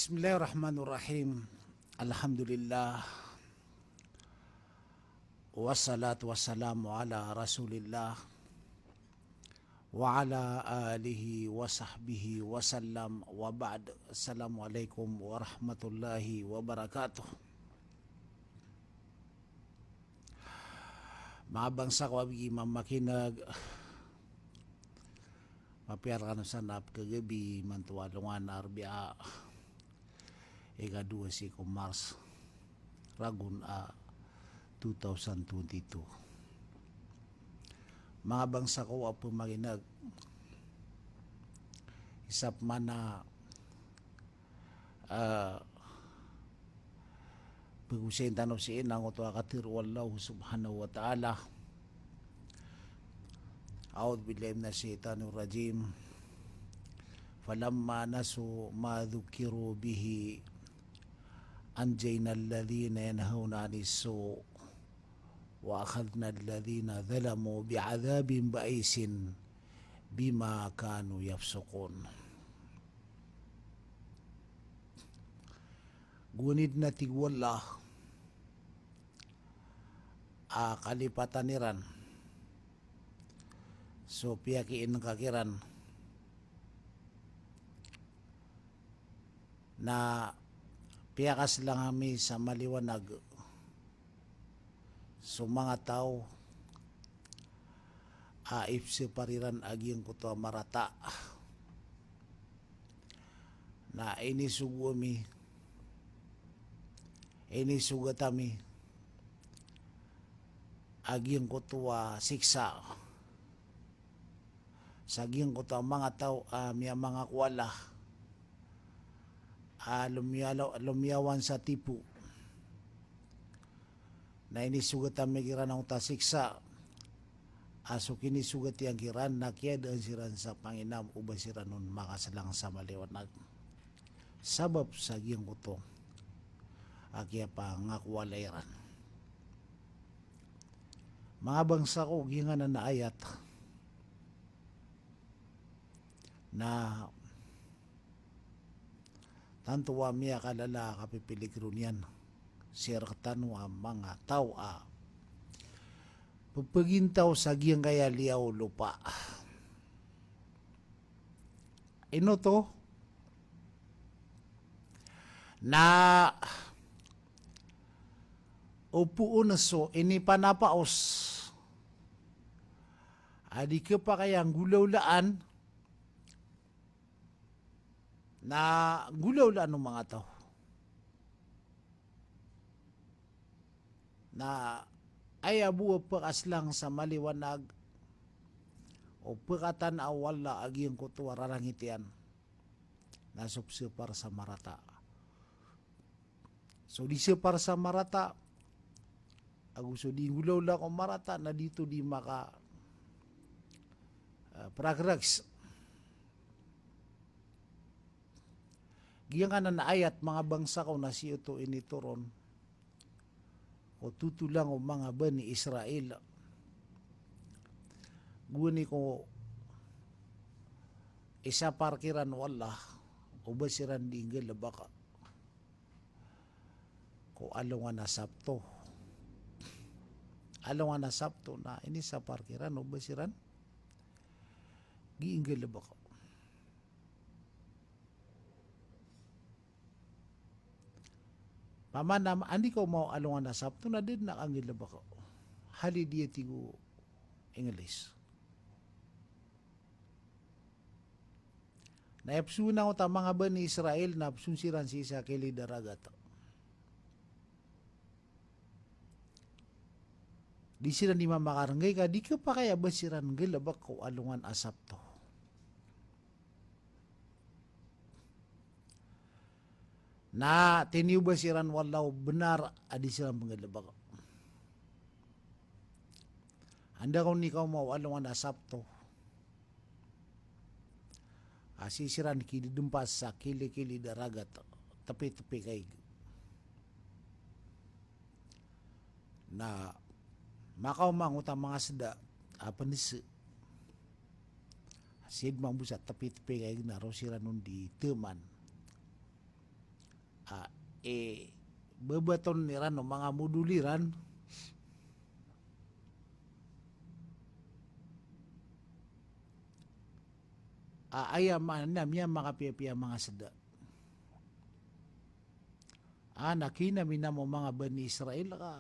Bismillahirrahmanirrahim. Alhamdulillah. Wassalatu wassalamu ala Rasulillah wa ala alihi wa sahbihi wasallam wa ba'd. Assalamualaikum warahmatullahi wabarakatuh. Mga bangsa ko abigi mamakinag mapiar ka sa nap kagabi mantuwalungan arbia ika-2 si Mars ragun 2022. Mga bangsa ko apo maginag isap mana pag-usayin tanong si inang uto akatir wallahu subhanahu wa ta'ala. A'udhu billahi minasyaitanir rajim. Falamma nasu ma dhukiru bihi anjayna alladhina yanhauna 'anis su' wa akhadna alladhina zalamu bi'adhabin ba'isin bima kanu yafsukun. Gunid na tigwala kalipataniran so piyakiin kakiran na piyakas lang kami sa maliwanag so mga tao ifse pariran aging kuto marata na inisugatami aging kuto siksa saging kuto mga tao miya mga kwala lumiyawan sa tipu na inisugat ang migiran ng tasiksa aso kinisugat yung kiran na kiyadaan siran sa Panginam uba siran nun makasalang sa maliwanag sabab sa giyang kuto akya pa nga kuwalayran. Mga bangsa ko gingan na naayat na tanto wa miya kalala kapipiligron yan sirkatan wa mga tao pagpagintaw sa giyang kaya liyaw lupa ino to na upuon na so ini panapaos adi ka pa kayang gulawlaan na gulawlaan ng mga tao na ay abuwa pakas lang sa maliwanag o pakatan awala aging kutuwa rarangitian na subsipar sa marata. So di sipar sa marata agusto di gulawla ko marata na dito di maka pragrags giyang ka na naayat mga bangsa ko na siyo to inituron o tutulang o mga bani Israel guni ko isa parkiran wala o basiran dinggil baka ko alungan na sabto na ini sa parkiran o basiran giinggil baka Pamana, andi ko mau alungan na sabto na din nakangil ba ko. Hali dia tigo English. Naipsu na ko ta mga ba ni Israel na sunsiran si isa kili daragat. Di sila ni mamakarangay ka, di ka pa kaya basiran gila ba ko alungan asabto. Na tiniubasiran walau benar adi silang panggalabak. Anda kung ikaw mau alungan na sabto. Asisiran kili dumpas sa kili-kili daragat tapi-tapi kay na makaw mangutang mga sada panis sid mang busa tapi-tapi kay na rosiran nun di teman ah, bebaton niran no mga moduliran ayaman na miya makapiyapia mga sada. Nakina mo mga Bani Israel ka.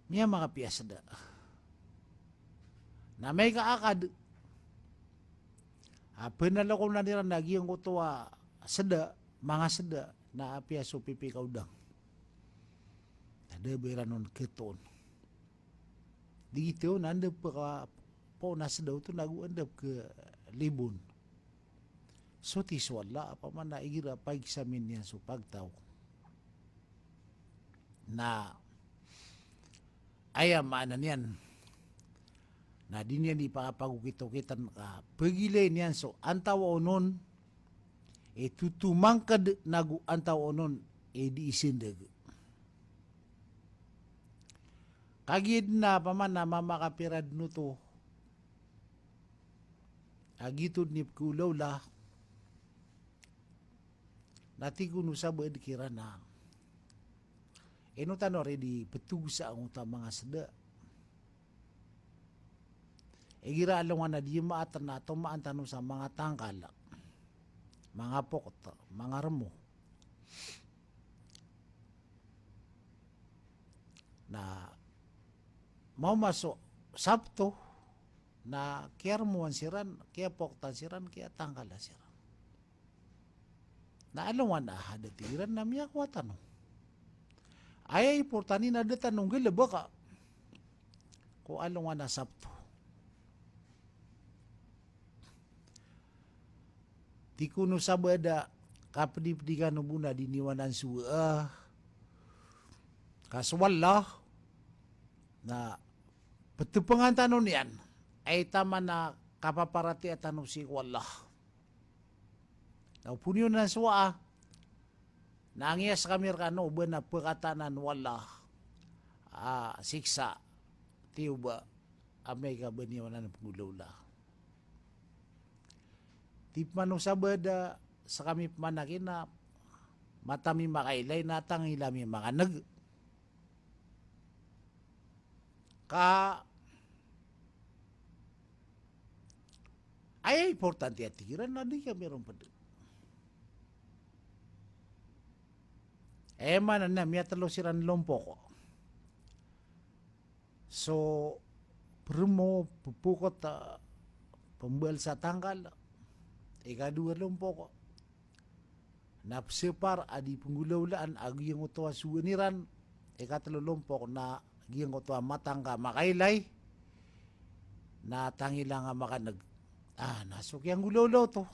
Miya makapiyas sada. Na may kaakad. Penalo ko na nila nagyang ko to sada, mga sada na apya so pipi kaudang. Ada beranon keton. Dito nanda pa po nasa daw to naguandap ke libon. So tiswala apa man naigira pag-examine niya so pagtaw. Na ayaman niyan. Na di niya di pakapagukito-kitan ka. Pagilay niyan so antaw onon tutumangkad nagu antaw onon di isindag. Kagid na paman na mamakapirad no to. Agitod ni kulaw la. Nati kuno sa bed kira na. Eno tano ready petug sa ang mga sada. Gira along na di maatan na tumaan tanong sa mga tangkal. Mga pokot, mga remo. Na mau masuk Sabto na kaya ramuan siran, kaya poktan siran, kaya tangkala siran. Na alawan na hada tiran na miya kwa tanong. Ay importante na ada tanong gila baka kung alawan na Sabto. Di kuno sabada kapdi-pdigan buna diniwanan suwa kaswala na petupangan tanon yan ay tama na kapaparati at tanong si wala. Now punyo na suwa nangyas kami kano ba na pagkatanan wala siksa tiyo ba amay ka ba niyo na pangulawla. Di manong sabada sa kami pamanakin na matami makailay natang ilami mga nag ka ay importante at tigiran na di ka meron pa doon. Manan na miya talo siran lompo ko. So primo pupukot pembal sa tanggal ikadua lompo ko. Napsepar adi penggulaulaan agi yang utua suweniran ikatalo lompo ko na giyang ko to matangga makailay na tangila nga makanag nasok yang gulaw to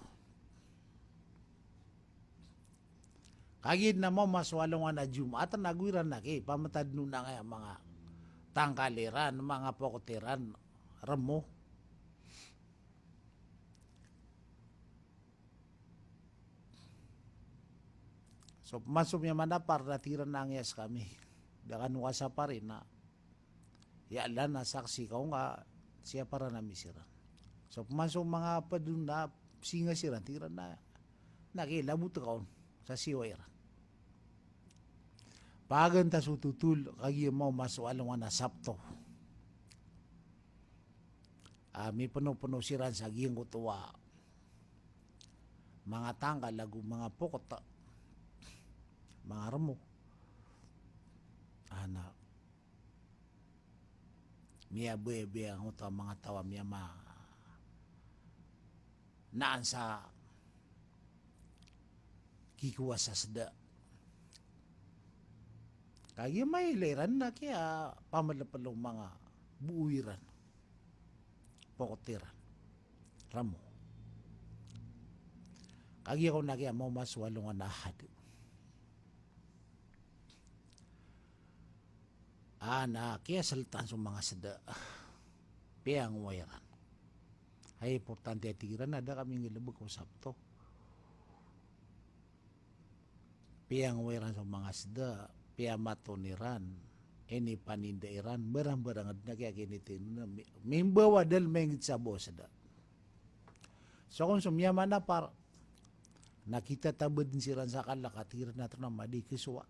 kagid na mo maswalong na Jumat nagwiran na kay pamatad nun na nga mga tangkaliran mga pokotiran remo so masuk niya manapar natiran na ngyas kami dakan wasa pa rin na yala na saksi ko nga siya para na misiran. So pumasok mga padun na singa siran tiran na nakilabot ka sa siwairan. Pagan ta sututul kagi mo masuk along na Sabto. May puno-puno siran sa giyang kutuwa. Mga tanggal lagu mga pokot mga remo. Miya buye ang uto mga tawa miya naan sa kikuwa sa sada. Kaya may liran na kaya pamalapalong mga buuiran, pokotiran, ramo. Kaya ko na kaya mo maswalong anahad. Na kaya salitan sa mga sada piyang wairan. Ay importante at tigiran ada kami ngilabog ko Sabto. Piyang wairan sa mga sada piyang matoniran ini panindairan barang-barang na kaya kinitin na mimbawa dal mengit sa bo sada. So kung sumyaman na par, nakita tabad din si Ransa kala katiran na ito na madi kiswa.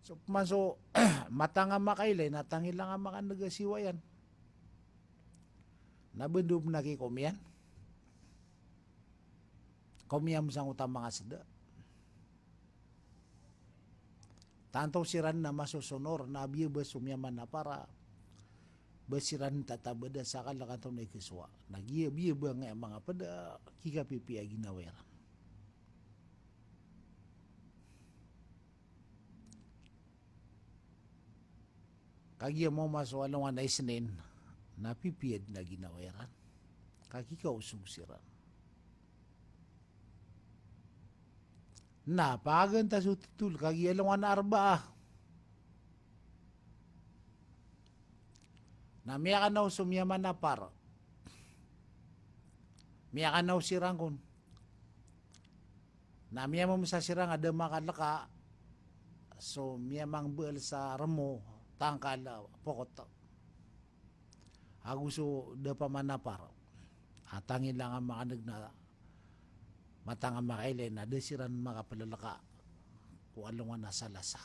So maso mata nga makailay, natangi lang nga makanagasiwayan. Nabendub na kikomyan. Komyam sang utang mga sada. Tanto siran na masusunor na biya ba sumyaman na para basiran tatabada sa kalakataw na ikiswa. Nagya-biya ba nga mga pada kikapipi ay ginaweran. Kagya mo masuwalong na isnin, napipiyad na ginaweran. Kakikausog siran. Napagan ta sututul, kagya lang na arba. Na miyakan na sumyaman na par. Miyakan na sirang kun. Na miyamam sa sirang ada makalaka. So miyamang buel sa remo. Tangkala pokot. Aguso da pamanapar. Atangin lang ang makanag na matang ang makailay na desiran makapalalaka kung alungan na sa lasa.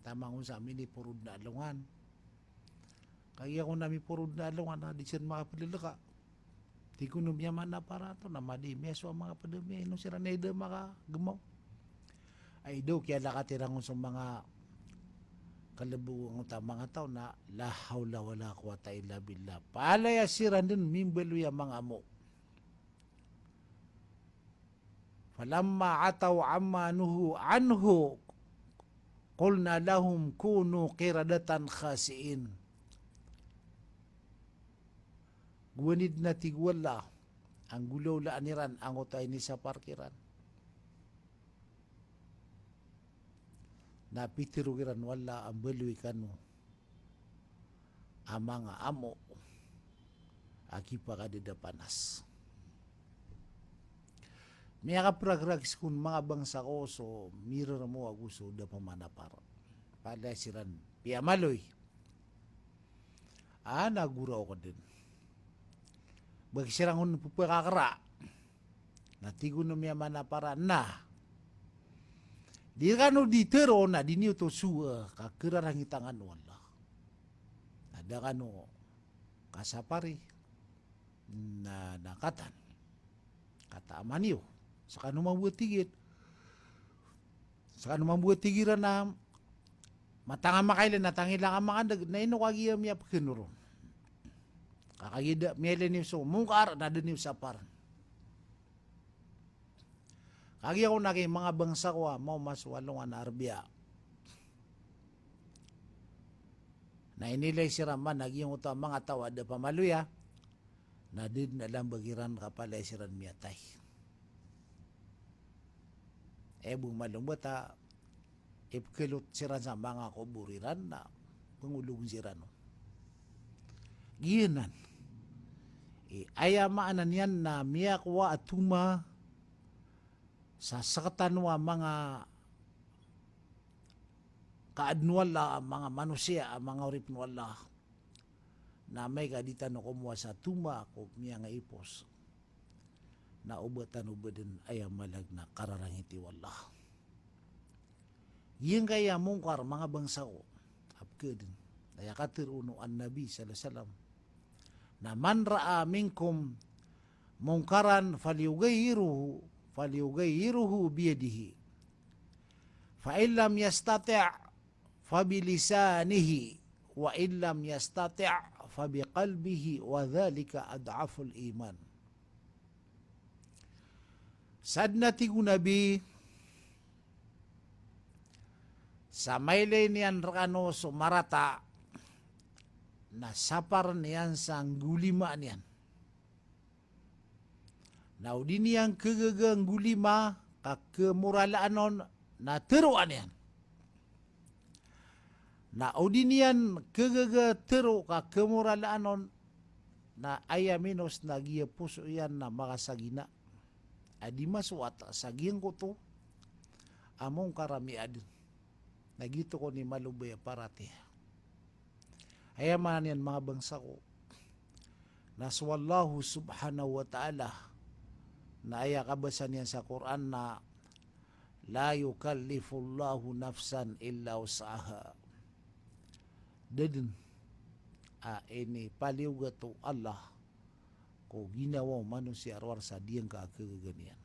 Tamang sa amin ni purud na alungan. Kaya kung namin purud na alungan na desiran makapalalaka. Di ko numyaman na para ito na madimya so ang mga padamya. Nung sira na ida makagamaw. Ay do kaya lakatirang sa mga kalabuang mga tao na la hawla wala quwata illa billah. Palaya siran din mimbelu ya mga amo. Falamma ataw amma nuhu anhu qulna lahum kunu qiradatan khasiin. Guwanid na tigwala ang gulaw laaniran ang utay ni sa parkiran. Napitirugiran wala ang beluy kanu ang mga amo akipa kadida panas. Miya ka pragragis kun mga bangsa ko so miro na mo aguso da pamanapar. Pada siran piamaloy. Naguraw ko din. Bagi sirang hun pupakakara. Natigo na miya manapara na. Di kanu ditero na diniyo to suwa kakirarang itangan wala. Ada kanu kasapari na nakatan. Kata amaniyo. Sa kanu mabuhat tigit. Sa kanu mabuhat tigiran na matanga makailan natangi lang ang mga na inukagiyam niya pakinuro. Kakagida miyala niyo so mungkar na din niyo sapar. Kagi ako naging mga bangsa ko mo mas walong na Arabia. Na inilay si Raman naging utang mga tawa da pamaluya na din na lang bagiran kapalay si Ran miyatay. Bung malumbata ipkilot si Ran sa mga kuburiran na pangulong si Ran. Giyanan. Ayamaanan yan na miyakwa at tuma sa sakatanwa mga kaadnuwala, mga manusia, mga oripnuwala na may kaditan no kumuha sa tuma ko miya nga ipos na ubatan ubadan ay malag na kararangiti wala. Yung kaya mungkar mga bangsa ko apkadin kaya katiruno an Nabi sallallahu na man ra'a minkum mungkaran falyugayyiruhu biyadihi fa illam yastati' fa bilisanihi wa illam yastati' fa biqalbihi wa dhalika ad'aful iman. Sad na tigu Nabi sa maylay niyan rakano sumarata na sapar niyan sang gulima niyan. Now di niyang kagagang gulima kakemuralaanon na teruan yan. Na di niyan kagaga teru kakemuralaanon na ayaminos na giya puso yan na makasagina. Adi maswat saging ko to among karami adin. Nagito ko ni malubaya parati. Ayaman yan mga bangsa ko Naswallahu subhanahu wa ta'ala na aya kabasan yan sa Quran na la yukallifullahu nafsan illa usaha. Dadin ini paliw gato Allah ko ginawa manusia arwar sa diyang kagaganian.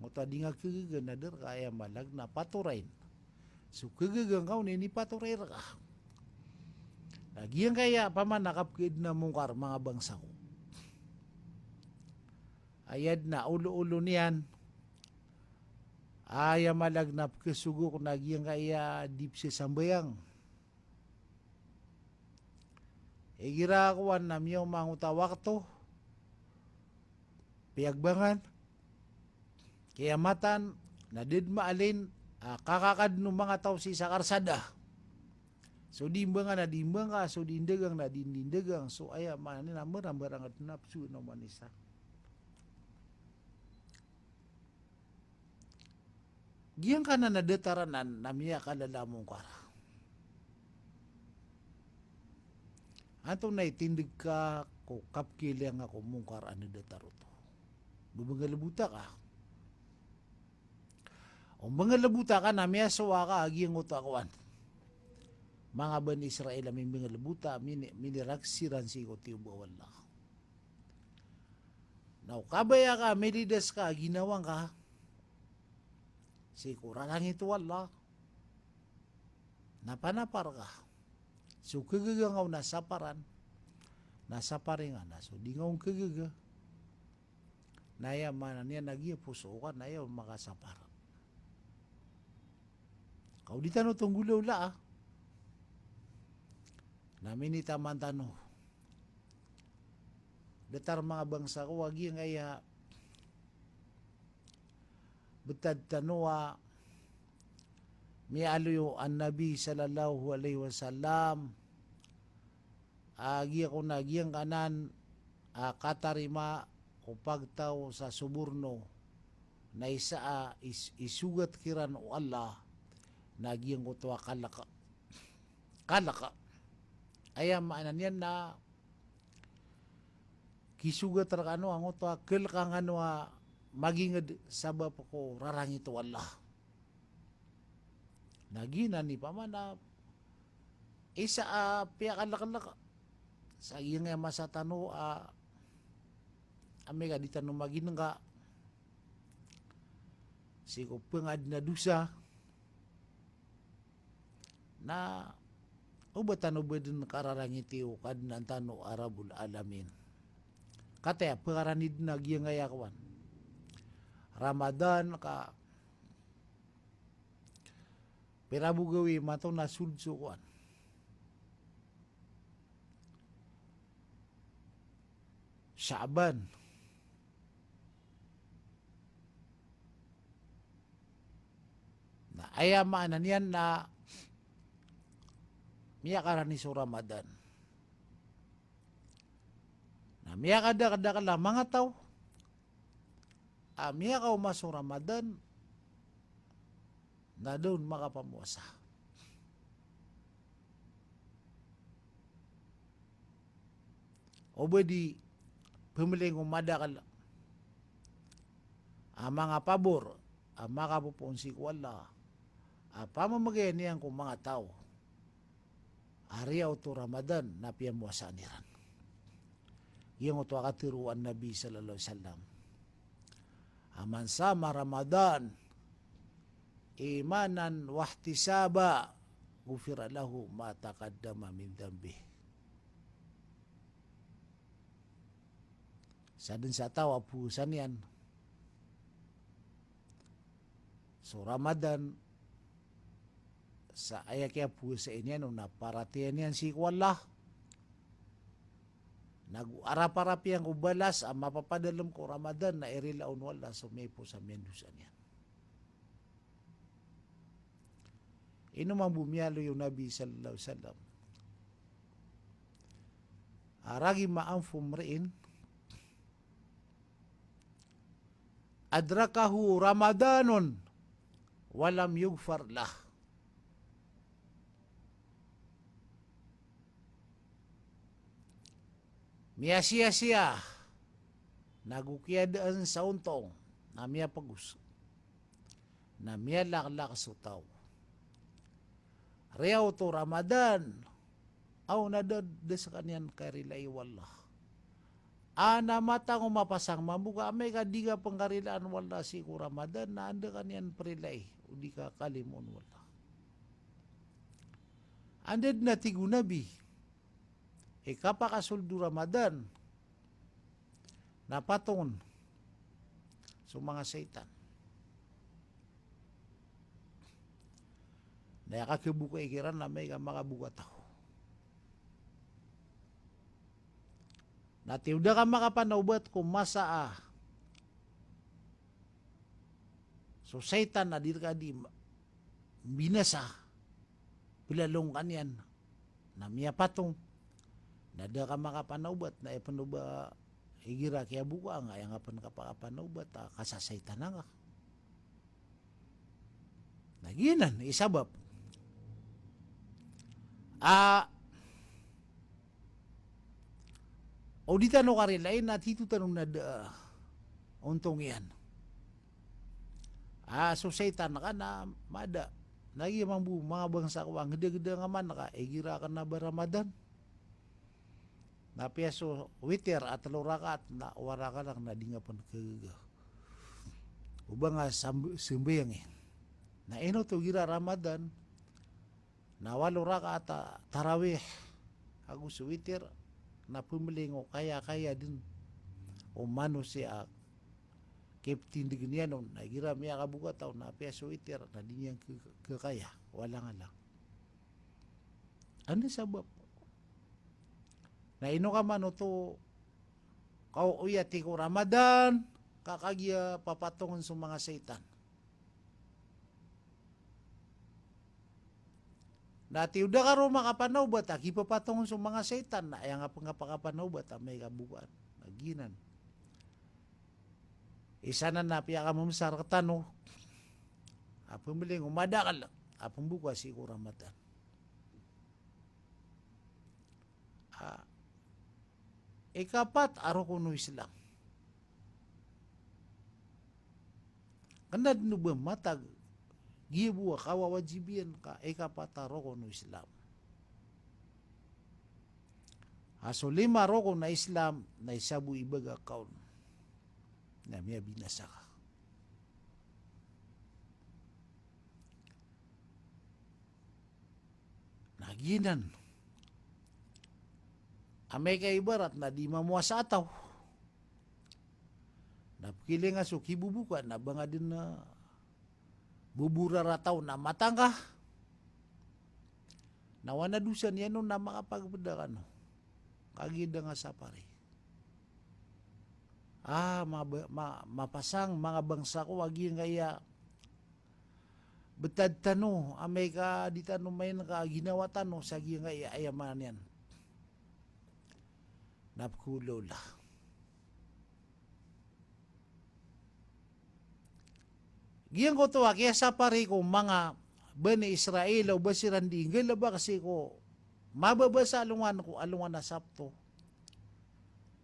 Ngota di nga kagaganader kaya malag na paturain. So kagagang kau ni paturay ka. Lagi yang kaya paman nakapkid na mungkar mga bangsa ko. Ayad na ulo-ulo niyan. Aya malagnap kesugok nagyang kaya dip si sambayang. Igira kuan namyaw mangutawak to. Piyagbangan. Kiamatan nadid maalin kakakad no mga tao si sakarsada. So dimbangan na dimbanga, so dindegang na dindegang. So aya man na marang at napsu no manisa. Giyang ka na nadetaranan namiya kalalamong kara. Ato na itindig ka ko kapkilang ako mungkar ano detaro to. Bubangalabuta ka. O mga labuta ka namiya sawa ka agiyang utakuan. Mga ban Israel aming mga labuta miniraksiran si ko tiyo bawala. Now kabaya ka, melidas ka, ginawang ka. Si kurang ito wala. Napanapar ka. So kagagangaw nasaparan. Nasaparin nga na. So di nga kagaga. Naya man niya nagiya puso ka, naya makasaparan. Kau di tanong tunggulaw la namin itaman tanong. Datar mga bangsa ko, wagi nga ya betad tanua mialuyo an Nabi sallallahu alaihi wasallam agi ako nagyang kanan katarima o pagtaw sa suburno na isa isugat kiran o Allah nagyang ko to kalaka aya maanan yan na kisugat rakano ang to kelkang ano magingad sabab ko rarang ito Allah. Nagina ni pamana isa piakalak sa iyang masa tano amiga di tano magin nga si ko pengad na dusa na ubatan ubadin kararang itiyo kad nantano Arabul Alamin. Kataya pekaranid na giyang ayakawan. Ramadan ka pirabugawi mato na sulsukuan. Sha'ban. Na ayamaan yan na miyakaran ni so Ramadan. Na miyakada kala mga tao. Miyakaw maso Ramadan na doon makapamuasa. O di pemiling umada kala. Mga pabor, makapupunsi ko wala. Pamamagayan niyan kung mga tao. Ariyaw to Ramadan na piyamuasa niran. Yung ito akatiruan Nabi sallallahu alaihi wasallam. Aman sama Ramadan imanan wahtisaba gufira lahu ma taqaddama min dambi. Sa din sa tawa pusan yan. So Ramadan sa aya kaya pusa inyan no naparatian yan si Allah. Nag-arap-arap yang ubalas ang mapapadalam ko Ramadan na irilaon wala so may po sa mendusan yan. Ino mang bumiyalo yung Nabi sallallahu alaihi wasallam. Aragi maamfum rin adrakahu Ramadanun walam yugfar lah. Miya siya nagukiadaan sa untong na miya pagus na miya laklak sutaw. Riyaw to Ramadan aw nadad sa kanyan karilay wallah. Ana mata ko mapasang mamuka may kadiga pangkarilaan wala si ko Ramadan na anda kanyan prilay udi ka kalimon wala. Andad na tigunabi kapakasuldu Ramadan napaton sa mga satan. Daya kakibuka ikiran na may makabuka tao. Natiuda ka makapanaubat kung masaa. So satan na dir ka di binasa. Pilalong kanyan na miya patong. Nada ka makapanaubat na ipanuba igira kaya buka nga yang apan kapanaubat kasasaytan na nga. Naginan isabab. O di tanong ka rin lain at hito tanong na untong yan. So satan na ka na mada. Lagi mga bangsa ko ang gede-gede nga man naka igira ka na ba Ramadan? Na piyaso witer at lurakat na wara ka lang na di nga pan kagaga. Uba nga sumbayang na ino to gira Ramadan na walo raka at tarawih ako sa witer na pumiling o kaya din o mano siya captain di ganyan na gira miya kabuka tao na piyaso witer na di niyang kakaya wala nga lang. Ano sabab? Na ino ka man o to kauyati ko Ramadan kakagya papatungon sa mga satan. Natiuda ka ro makapanaubat aki papatungon sa mga satan na ayang nga pakapanaubat may kabukaan naginan. Isa na napiya ka mamsar katano apamiling umadakal apambuka si ko Ramadan. Ikapat aro kuno Islam. Kanad no ba matag gibuwa kawawajibian ka ikapat aro kuno Islam. So 5 aro na Islam na isabu ibaga kaon na miya binasa ka. Naginan amay kay ibarat na di mamuasa ataw. Napakili nga so kibubuka na ba nga din na bubura rataw na matangka. Nawana dusan yan na makapagpadakan. Kagida nga sa pare. Mapasang mga bangsa ko wagi nga iya betad tano amay ka di tano may ka ginawa tano sa nga iya ayaman yan. Napkulola. Giyang ko to kaya sa pare ko mga Bani Israel o basiran dinggil ba kasi ko mababasa alungan na sapto.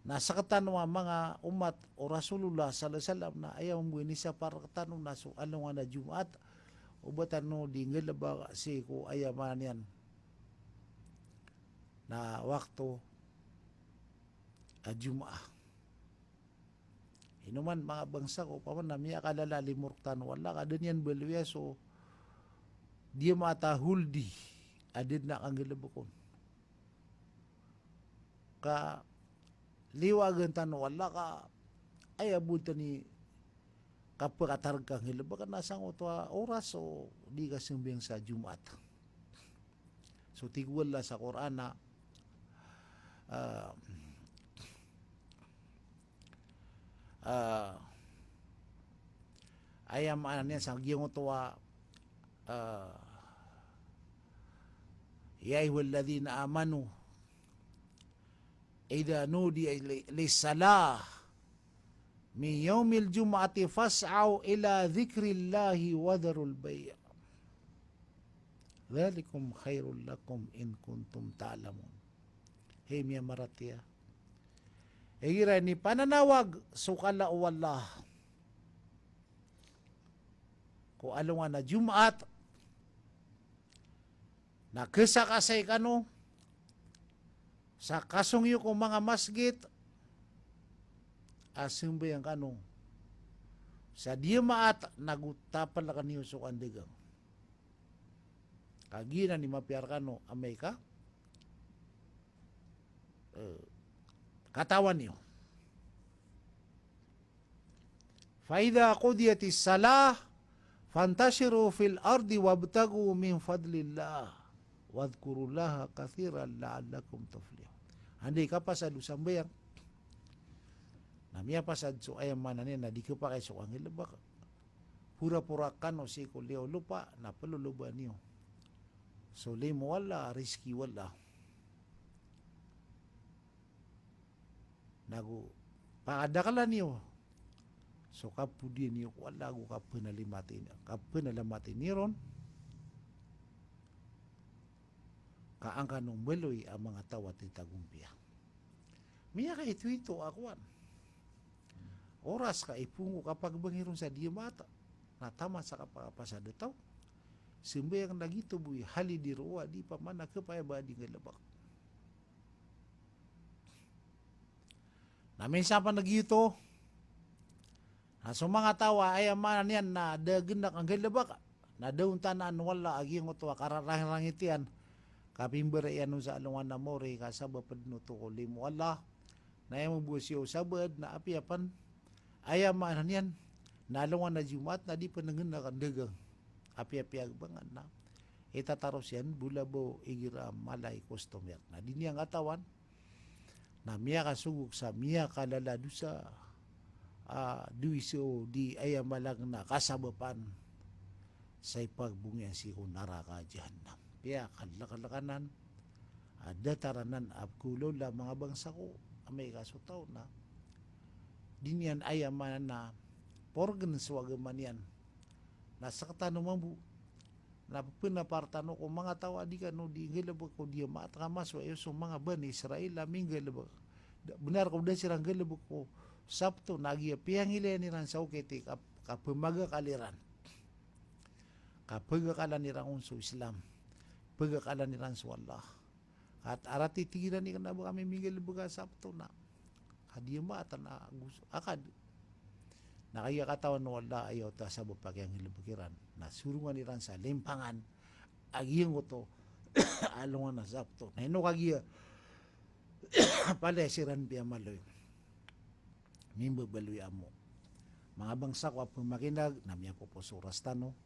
Nasa katanwa mga umat o Rasulullah sallallahu na ayaw mo ni sa para katanong na so alungan na Jumat o batano dinggil ba kasi ko ayaman yan na wakto Jum'ah. Inuman mga bangsa ko paman na miya kalala limurtan wala ka din yan balwiya so di mata huldi adid na kang gilabukon. Ka liwagan tan wala ka ay abutan ni kapakatarag kang hilabakan nasang otwa oras o di ka simbiyang sa Jumat. So tigwala sa Quran na ayam anan sa giyong tuwa ya ayyuhalladhina amanu idza nudiya lis-salah min yaumil jum'ati fas'au ila dzikrillahi wa dharul bay' dzalikum khairul lakum in kuntum ta'lamun. Hey miya maratia Igira ni pananawag sukala wala. Ko alungan na Jumat na kasay kano sa kasungyo ko mga masjid asumbe ang kano sa Jumat nagutapal na kaniyo so kandigang. Kagina ni mapiar kano amay ka katawan niyo. Faida qudiyatis salah fantashiru fil ardi wabtagu min fadlillah wadhkurullaha katsiran la'allakum tuflihun. Andai ka pasad usambayang namia pasad so ayam manane na di ka pa kay so ang ilabak pura-pura kano si kuleo lupa na paluluban niyo. So limo wala riski wala. Nagu paadakalan niyo so kapudin niyo wala ko kapenalamatin niron kaangka nung meloy ang mga tawat ni tagumpia. Miya ka ito akuan oras ka ipungo kapag bangiron sa Jumat natama sa kapapasado taw simbayang nagito buy hali di ruwa di pa man nakapaya ba di ngalabak. Namin sa pa nagyuto, so mga tawa ay amanan yan na dagendak ang galabak, na daun tanan wala aging ito kararangitian, kapimbara yan sa alungan na mori, kasabapad no to ko limo wala, na yung busyo sabad na apiapan, ay amanan yan, na alungan na Jumat na di pa nangendak ang dagang, api-apiag bangan na, itataros yan, bulabo, igira, malay, customer, na di niyang atawan, na miya kasugok sa miya kalalado sa duiso di ayamalang na kasabapan sa ipagbungyan si kunara ka jahannam. Piya kalakanan dataranan abkulo la mga bangsa ko amay kasutaw na dinyan ayamanan na porgan swagaman yan nasa katanong mambu na pinapartano ko mga tawa di kano di galabag ko di matakamas wa so mga ban Israel aming galabag benar ko da sirang galabag ko Sabto nagiya piyangile ni ran sa ukiti kapamaga kaliran kapaga kalan ni ran unso Islam paga kalan ni ran sa Allah at arati tigilan ni kana ba kami minggal baga Sabto na hadiya mata na akad nakaya katawan wala ayaw ta sa bapagyang hilabagiran na surungan niran sa limpangan agiyang ko alungan na Sabto na ino kagiya palesiran biya maloy mimbo baloy amo mga bangsa ko apong makinag namya po po suras tano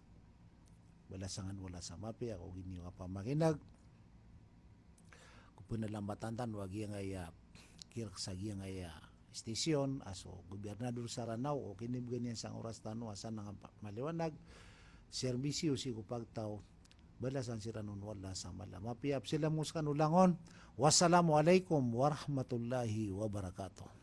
wala sangan wala sa mapi ako ginyo ka pa makinag kung pinalamatan tan wagi nga kirk sa giyang nga stasyon aso gobernador sa Ranao o kinibgan niya sang oras tano asan nga maliwanag serbisyo si kupagtaw balasan si ranon wala sa mala mapiap sila muskan ulangon wassalamu alaikum warahmatullahi wabarakatuh.